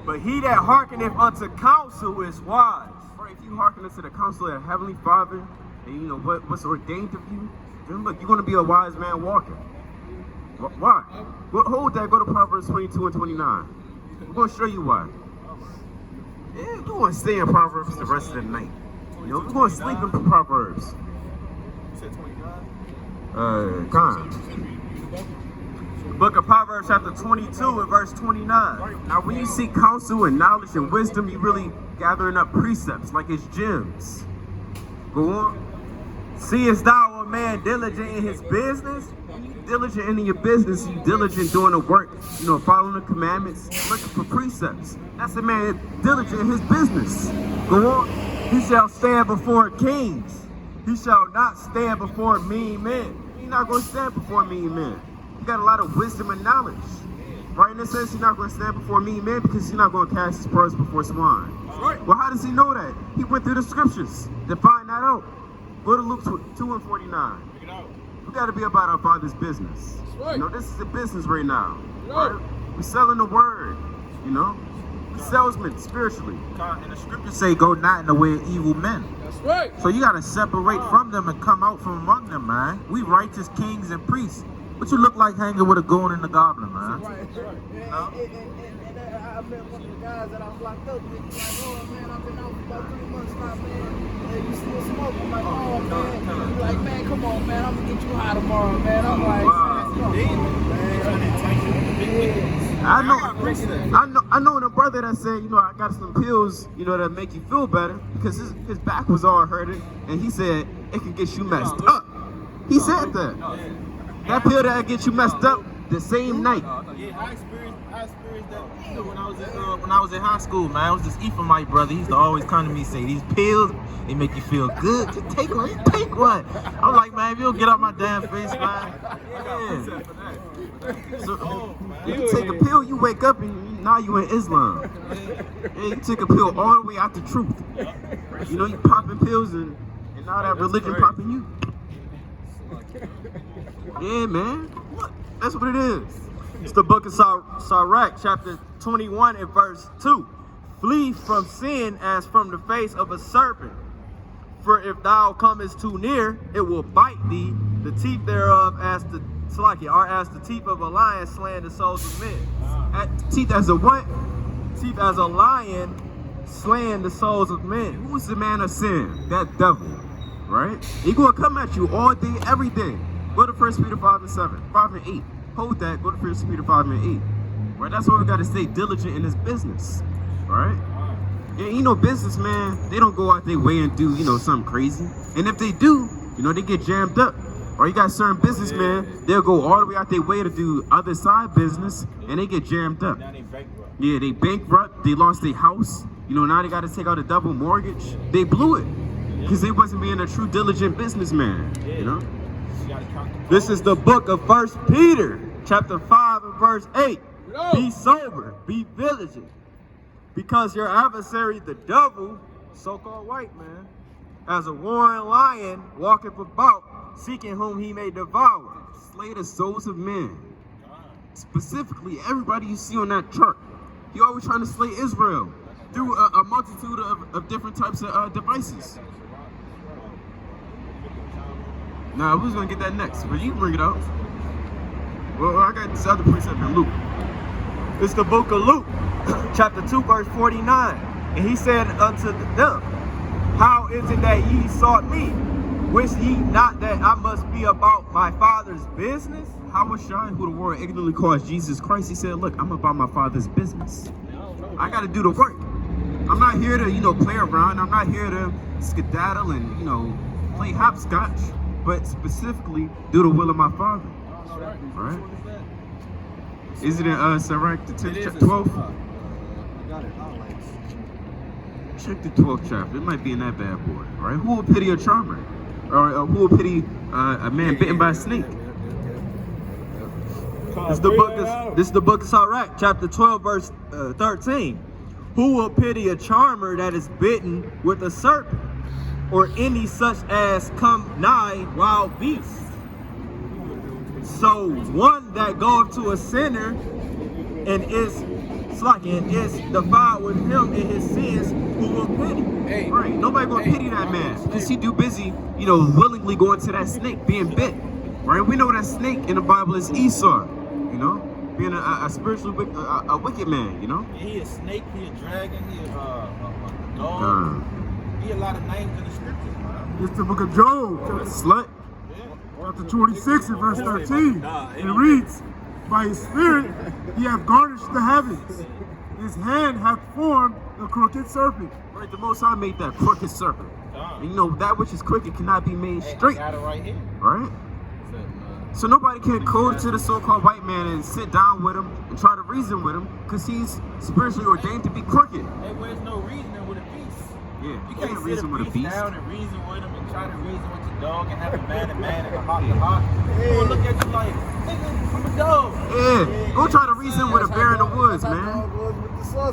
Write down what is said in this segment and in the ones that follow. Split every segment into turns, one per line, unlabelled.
But he that hearkeneth unto counsel is wise. Right? If you hearken unto the counsel of the Heavenly Father, and you know what's ordained of you, then look, you're going to be a wise man walking. Why? Well, hold that. Go to Proverbs 22 and 29. I'm going to show you why. Yeah, we're going to stay in Proverbs the rest of the night. You know, we're going to sleep in Proverbs.
You said 29?
The book of Proverbs chapter 22 and verse 29. Now when you seek counsel and knowledge and wisdom, you really gathering up precepts like it's gems. Go on. Seest thou a man diligent in his business? When you diligent in your business, you diligent doing the work, you know, following the commandments, looking for precepts. That's a man diligent in his business. Go on. He shall stand before kings. He shall not stand before mean men. He's not going to stand before mean men. He got a lot of wisdom and knowledge. Right in the sense, he's not going to stand before mean men because he's not going to cast his pearls before swine. Right. Well, how does he know that? He went through the scriptures to find that out. Go to Luke 2 and 49. We got to be about our Father's business. Right. You know, this is a business right now. Right? We're selling the word, you know. We're salesmen spiritually.
And the scriptures say, go not in the way of evil men.
That's right.
So you got to separate from them and come out from among them, man. We righteous kings and priests. What you look like hanging with a goon and a goblin, man?
Right. And I met one of the guys that I was locked up with. He's like, oh man, I've been out for about 3 months now, man. Hey, you still smoking? I'm like, oh man. He's like, man, come on, man. I'm gonna get you high tomorrow, man. I'm like,
I know a brother that said, you know, I got some pills, you know, that make you feel better because his back was all hurting, and he said it can get you messed up. He said that. That pill that'll get you messed up the same night.
Yeah, I experienced that, you know, when I was in high school, man. I was just Ephraimite brother. He used to always come to me and say, these pills, they make you feel good. Just take one, take one. I'm like, man, if you don't get out my damn face, man. Yeah. So, you take a pill, you wake up and now you in Islam. Yeah, you take a pill all the way out the truth. You know, you popping pills and now that religion popping you. Yeah, man. What? That's what it is. It's the book of Sirach, chapter 21 and verse 2. Flee from sin as from the face of a serpent. For if thou comest too near, it will bite thee. The teeth thereof as the teeth of a lion slaying the souls of men. Teeth as a what? Teeth as a lion slaying the souls of men. Who is the man of sin? That devil. Right? He gonna come at you all day, every day. Go to 1 Peter 5 and 8. Hold that. Go to 1 Peter 5 and 8. Right? That's why we got to stay diligent in this business. Right? And you know, businessmen, they don't go out their way and do, you know, something crazy. And if they do, you know, they get jammed up. Or you got certain businessmen, they'll go all the way out their way to do other side business, and they get jammed up. Now they bankrupt.
Yeah, they bankrupt. They lost their house. You know, now they got to take out a double mortgage. They blew it because they wasn't being a true diligent businessman. You know. This is the book of 1 Peter, chapter 5 and verse 8. Be sober, be vigilant, because your adversary, the devil, so-called white man, as a roaring lion, walketh about, seeking whom he may devour, slay the souls of men. Specifically, everybody you see on that chart, he always trying to slay Israel through a multitude of different types of devices. Nah, who's gonna get that next? But you can bring it out. Well, I got this other precept in Luke. It's the book of Luke, chapter 2, verse 49. And he said unto them, how is it that ye sought me? Wish ye not that I must be about my Father's business? How was Shai, who the world ignorantly calls Jesus Christ? He said, look, I'm about my Father's business. I got to do the work. I'm not here to, you know, play around. I'm not here to skedaddle and, you know, play hopscotch. But specifically, do the will of my Father. Right? Is it in Sirach, the 10th, 12th? Check the 12th chapter. It might be in that bad boy. Right? Who will pity a charmer? Or who will pity a man bitten by a snake? This is the book of Sirach, chapter 12, verse 13. Who will pity a charmer that is bitten with a serpent? Or any such as come nigh wild beasts. So one that goeth to a sinner and is
and is defiled with him in his sins who will pity.
Hey,
Right. Nobody gonna pity that man because he too busy, willingly going to that snake, being bit. Right. We know that snake in the Bible is Esau. Being a spiritually a wicked man.
He a snake, he a dragon, he a dog. He a lot of names in the scriptures, man.
It's the book of Job,
Slut.
chapter 26 and verse 13. It reads, by his spirit he hath garnished the heavens. His hand hath formed the crooked serpent.
Right. The Most High made that crooked serpent. And that which is crooked cannot be made straight.
Got it right here.
Right. So nobody can go to the so-called white man and sit down with him and try to reason with him because he's spiritually ordained to be crooked.
Hey, there's no reasoning with a beast.
Yeah,
You
you
can't
can't reason with a beast.
down and reason with him and try to reason with your dog and have a man and a hot to hot. He'll look at you like, nigga, I'm a dog.
Yeah, go try to reason with a bear in the woods, man.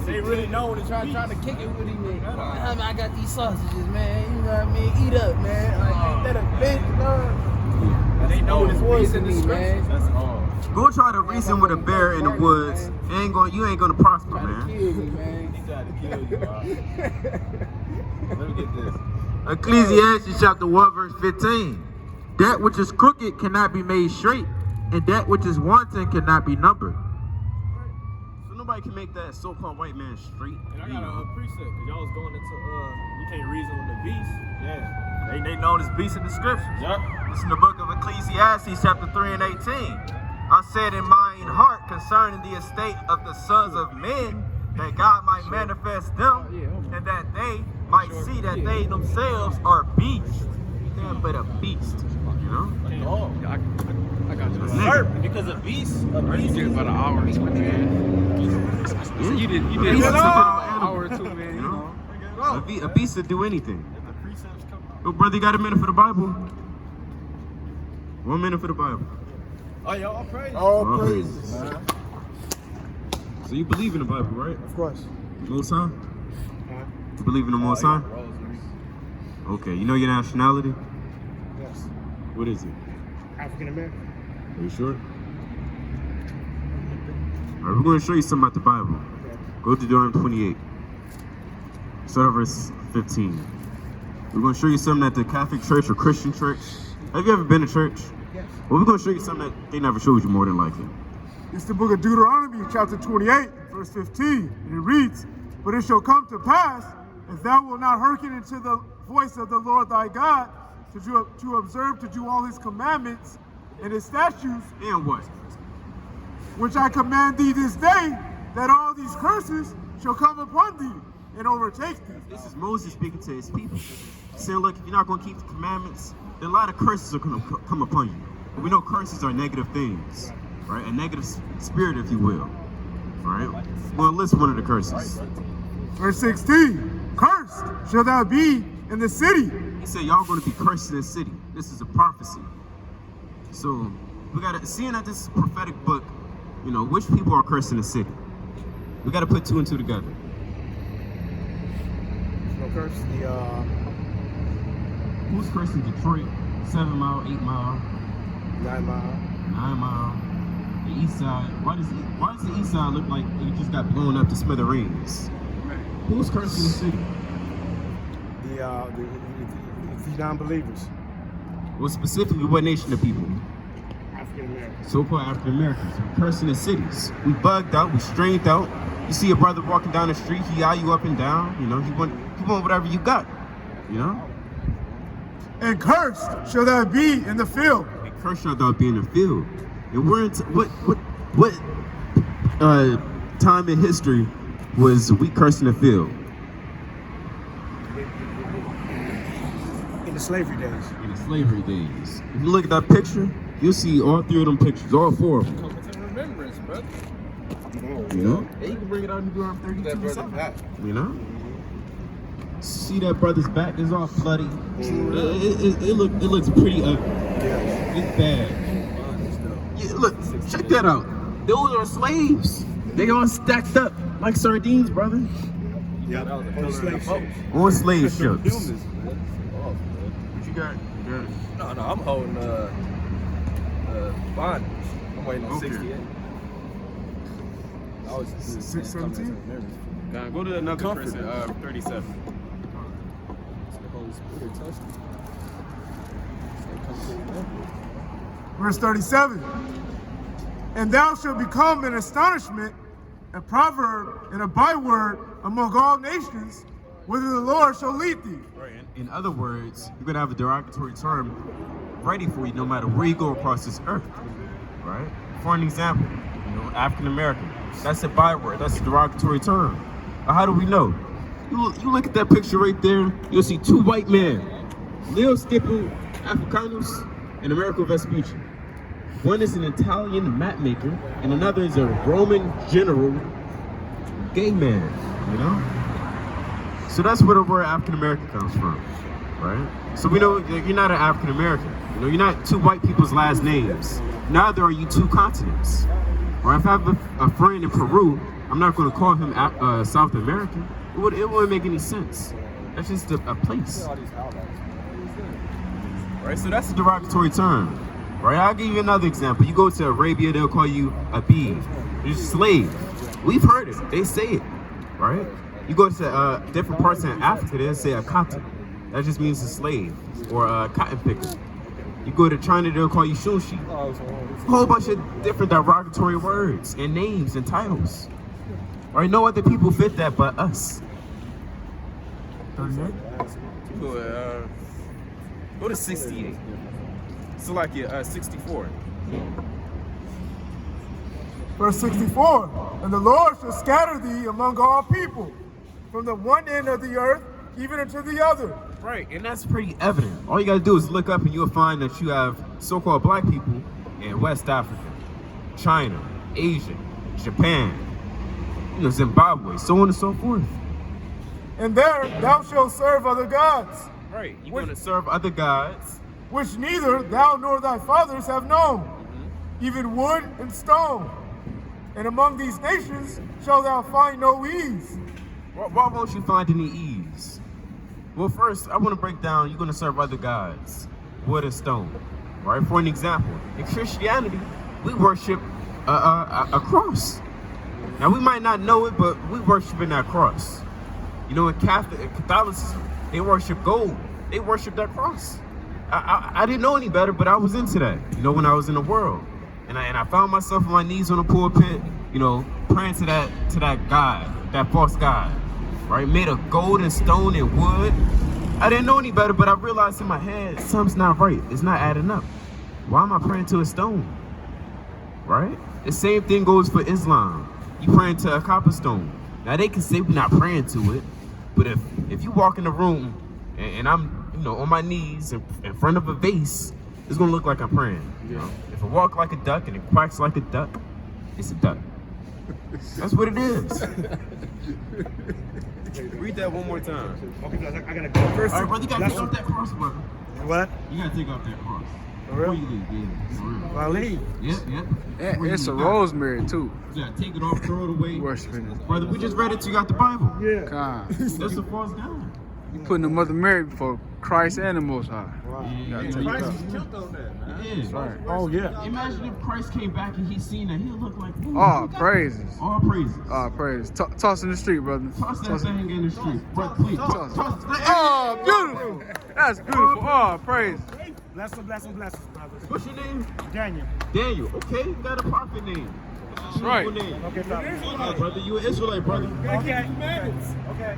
They really know when it's
Trying to kick it with him, man. I got these sausages, man. You know what I mean? Eat up, man. Like, that a bitch, dog.
they know it's
voice
beast in the
to me,
scriptures.
man.
That's all.
Go try to reason with a bear in the woods. You ain't gonna prosper,
Trying to
man.
kill me, man.
He tried to kill you, bro. Let me get this.
Ecclesiastes chapter 1 verse 15. That which is crooked cannot be made straight, and that which is wanton cannot be numbered.
So nobody can make that so-called white man straight.
And I got a precept, because y'all was going into, you can't reason with the beast. Yeah. They know this beast in the scriptures. Yup.
It's in the book of Ecclesiastes chapter 3 and 18. I said in mine heart concerning the estate of the sons of men, that God might manifest them, and that they might see that they themselves are beasts.
Damn, but a beast,
Like dog.
I got you.
Serpent, because a beast.
You did about an hour or two, man. So you did
beast is
about
about
an hour or two, man.
A beast would do anything.
The precepts come out.
Oh, brother, you got a minute for the Bible? 1 minute for the Bible.
Oh, y'all praise.
All praises. So you believe in the Bible, right?
Of course.
Most High? You believe in the Most High? Okay, you know your nationality?
Yes.
What is it?
African American.
Are you sure? Alright, we're going to show you something about the Bible. Go to Deuteronomy 28. Start at verse 15. We're going to show you something at the Catholic Church or Christian church. Have you ever been to church?
Yes.
Well, we're going to show you something that they never showed you more than likely.
It's the book of Deuteronomy, chapter 28, verse 15. And it reads, but it shall come to pass, if thou wilt not hearken unto the voice of the Lord thy God, to observe to do all his commandments and his statutes,
And what?
which I command thee this day, that all these curses shall come upon thee and overtake thee.
This is Moses speaking to his people. Saying, look, if you're not going to keep the commandments, then a lot of curses are going to come upon you. But we know curses are negative things, right? A negative spirit, if you will. All right? Well, list one of the curses.
Verse 16, cursed shall thou be in the city.
He said, y'all going to be cursed in the city. This is a prophecy. So we got to, seeing that this is a prophetic book, which people are cursed in the city? We got to put two and two together.
No curse.
Who's cursed in Detroit? 7 Mile, 8 Mile,
9 Mile.
9 Mile, the East Side. Why does the East Side look like it just got blown up to smithereens? Who's cursed in the city?
The non-believers.
Well, specifically, what nation of people?
African Americans.
So-called African Americans. We're cursing in cities. We bugged out. We strained out. You see a brother walking down the street, he eye you up and down. He want whatever you got.
And cursed shall thou be in the field.
And cursed shall thou be in the field. And we're into what time in history was we cursed in the field?
In the slavery days.
In the slavery days. If you look at that picture, you'll see all three of them pictures, all four of them.
Come to remembrance, bro.
Yeah, you can bring it out and do it 32 or something. See that brother's back is all bloody. It looks pretty ugly. It's bad. Yeah, look, check that out. Those are slaves. They all stacked up like sardines, brother.
Yeah, that was a killer slave ship.
On slave ships.
Humans, man.
What you got?
No, I'm holding bondage. I'm waiting on
Okay.
68. always
6:17.
God, go to another verse, 37.
The Holy Spirit touched me. So come to remembrance.
Verse 37. And thou shalt become an astonishment, a proverb, and a byword among all nations, whither the Lord shall lead thee.
Right. In other words, you're gonna have a derogatory term ready for you no matter where you go across this earth. Right? For an example, African American. That's a byword. That's a derogatory term. But how do we know? You look at that picture right there. You'll see two white men, Leo Skipple Africanus and Americo Vespucci. One is an Italian map maker, and another is a Roman general gay man. So that's where the word African American comes from, right? So we know that you're not an African American. You're not two white people's last names. Neither are you two continents. Or if I have a friend in Peru, I'm not going to call him South American. It wouldn't make any sense. That's just a place. Right? So that's a derogatory term. Right? I'll give you another example. You go to Arabia, they'll call you a bee. You're a slave. We've heard it. They say it. Right? You go to different parts in Africa, they'll say a kata. That just means a slave or a cotton picker. You go to China, they'll call you shushi. A whole bunch of different derogatory words and names and titles. Right? No other people fit that but us.
38.
Go to 68. So like 64.
Verse 64. And the Lord shall scatter thee among all people, from the one end of the earth even unto the other.
Right, and that's pretty evident. All you gotta do is look up and you'll find that you have so-called black people in West Africa, China, Asia, Japan, Zimbabwe, so on and so forth.
And there thou shalt serve other gods,
Right, you're gonna serve other gods.
which neither thou nor thy fathers have known, even wood and stone. And among these nations shalt thou find no ease.
Why won't you find any ease? Well, first, I want to break down, you're going to serve other gods, wood and stone. Right? For an example, in Christianity, we worship a cross. Now, we might not know it, but we worship in that cross. In Catholicism, they worship gold. They worship that cross. I didn't know any better, but I was into that, when I was in the world. And I found myself on my knees on the pulpit, praying to that God, that false God, right? Made of gold and stone and wood. I didn't know any better, but I realized in my head, something's not right. It's not adding up. Why am I praying to a stone? Right? The same thing goes for Islam. You praying to a copper stone. Now they can say we're not praying to it, but if you walk in the room and I'm, on my knees in front of a vase, it's gonna look like I'm praying. If I walk like a duck and it quacks like a duck, it's a duck. That's what it is.
Read that one more time.
Okay, I gotta go first.
All right, brother, you gotta take off that cross, brother.
What?
You gotta take off that cross.
For real?
Before you leave, yeah. For real.
I leave.
Yep.
And it's a rosemary too.
Yeah, take it off, throw it away.
Worshiping it.
Brother, we just read it, you got the Bible.
Yeah.
God.
That's a false God.
You putting the Mother Mary before Christ and the Most High. You gotta take it
Christ
off.
was killed on that, man.
It is.
Right.
Oh yeah.
Imagine if Christ came back and he seen that, he'll look like, ooh,
All
we got
praises.
All praises.
All praises. Toss in the street, brother.
Toss that thing in the street. Brother, please. Toss that.
Oh, beautiful. That's beautiful. All praise.
Blessings, brothers.
What's your name?
Daniel.
Daniel. Okay, you got a prophet name. That's a
right.
beautiful name.
Okay, brother.
Brother, you an Israelite, brother.
Okay.
Okay.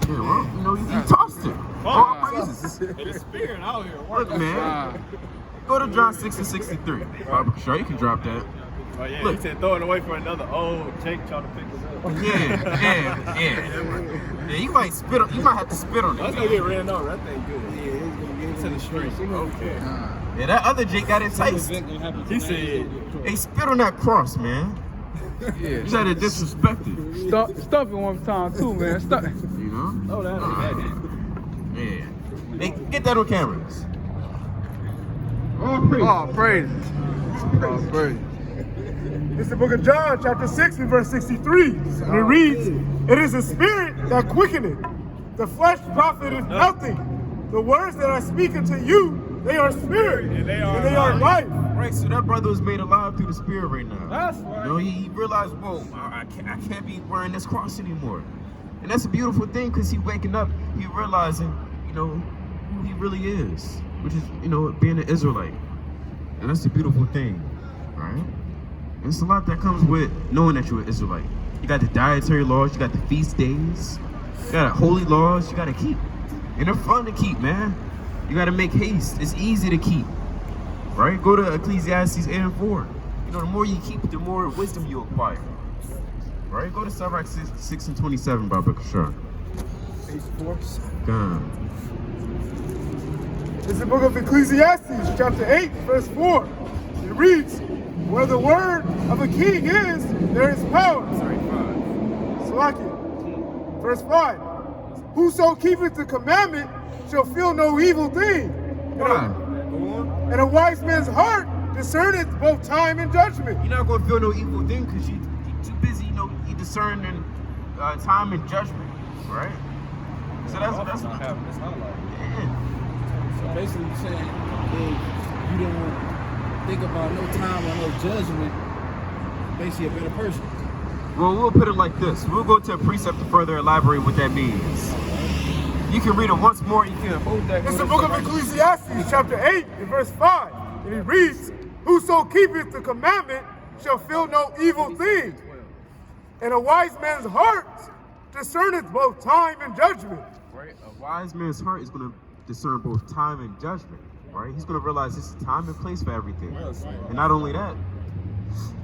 Yeah, well, you tossed it. All praises.
The spirit out here.
Look, man. Go to John 6 and 63. Barbara Shaw, you can drop that.
Oh yeah,
Look.
he said throw it away for another old Jake trying to pick us up.
Yeah, you might have to spit on
That's
it.
gonna get ran over. That thing good. Yeah, it's in the street. Okay.
Yeah, that other Jake got enticed.
He said,
Hey, spit on that cross, man.
Yeah.
You got to disrespect it.
Stuff it one time too, man. Stuff.
oh, that
Yeah. Hey, get that on camera. All praise.
All praises. All praises.
It's the book of John, chapter 6, and verse 63. And it reads, It is the spirit that quickeneth. The flesh profiteth nothing. The words that I speak unto you, they are spirit, and they are life.
Right, so that brother was made alive through the Spirit right now.
That's right.
You know, he realized, whoa, I can't be wearing this cross anymore. And that's a beautiful thing because he waking up, he realizing, you know, who he really is, which is, you know, being an Israelite. And that's a beautiful thing, right? And it's a lot that comes with knowing that you're an Israelite. You got the dietary laws, you got the feast days, you got holy laws you got to keep. And they're fun to keep, man. You got to make haste. It's easy to keep, right? Go to Ecclesiastes 8 and 4. You know, the more you keep, the more wisdom you acquire. Right? Go to Sirach 6 and 27, Baba Kashar.
Page 4.
God.
It's the book of Ecclesiastes, chapter 8, verse 4. It reads, where the word of a king is, there is power.
Sorry, 5.
Salaki. Verse 5. Whoso keepeth the commandment shall feel no evil thing. And a wise man's heart discerneth both time and judgment.
You're not going to feel no evil thing because you're too busy, you know, you discerning time and judgment, right? So that's what
happening. It's not like.
Yeah.
So basically, you're saying if you don't think about no time or no judgment, basically a better person.
Well, we'll put it like this. We'll go to a precept to further elaborate what that means. You can read it once more. You can hold that.
It's the book of Ecclesiastes, chapter 8, and verse 5. And it reads, whoso keepeth the commandment shall feel no evil thing. And a wise man's heart discerneth both time and judgment.
Right? A wise man's heart is going to discern both time and judgment. Right? He's going to realize this is time and place for everything. And not only that,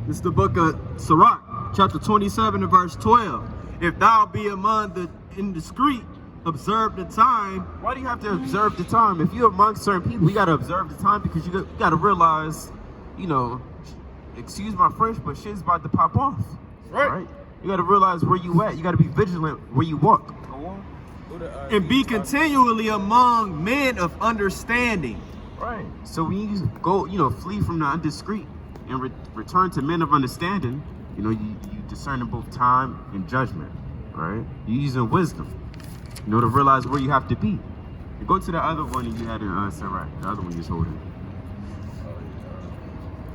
it's the book of Sirach, chapter 27 and verse 12. If thou be among the indiscreet, observe the time. Why do you have to observe the time? If you're among certain people, you got to observe the time because you got to realize, you know, excuse my French, but shit's about to pop off. Right? You got to realize where you at. You got to be vigilant where you walk.
And be continually among men of understanding.
Right. So when you go, you know, flee from the indiscreet and return to men of understanding, you know, you discerning both time and judgment, right? You using wisdom, you know, to realize where you have to be. You go to the other one that you had in Sirach, the other one you're holding.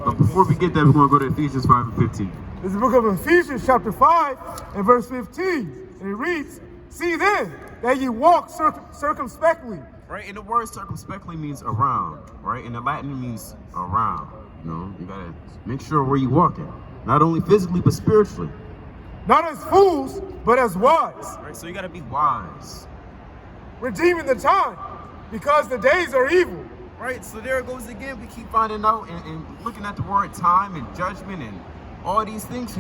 But before we get there, we're going to go to Ephesians 5 and 15.
It's the book of Ephesians, chapter 5, and verse 15. And it reads, see then that ye walk circumspectly.
Right, and the word circumspectly means around, right? And the Latin means around. You know, you gotta make sure where you walking, not only physically but spiritually.
Not as fools, but as wise.
Right, so you gotta be wise.
Redeeming the time, because the days are evil.
Right, so there it goes again. We keep finding out and looking at the word time and judgment and all these things.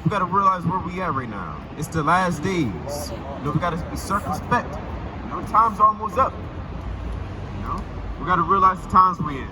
We gotta realize where we at right now. It's the last days. You know, we gotta be circumspect. You know, time's almost up. We got to realize the times we're in.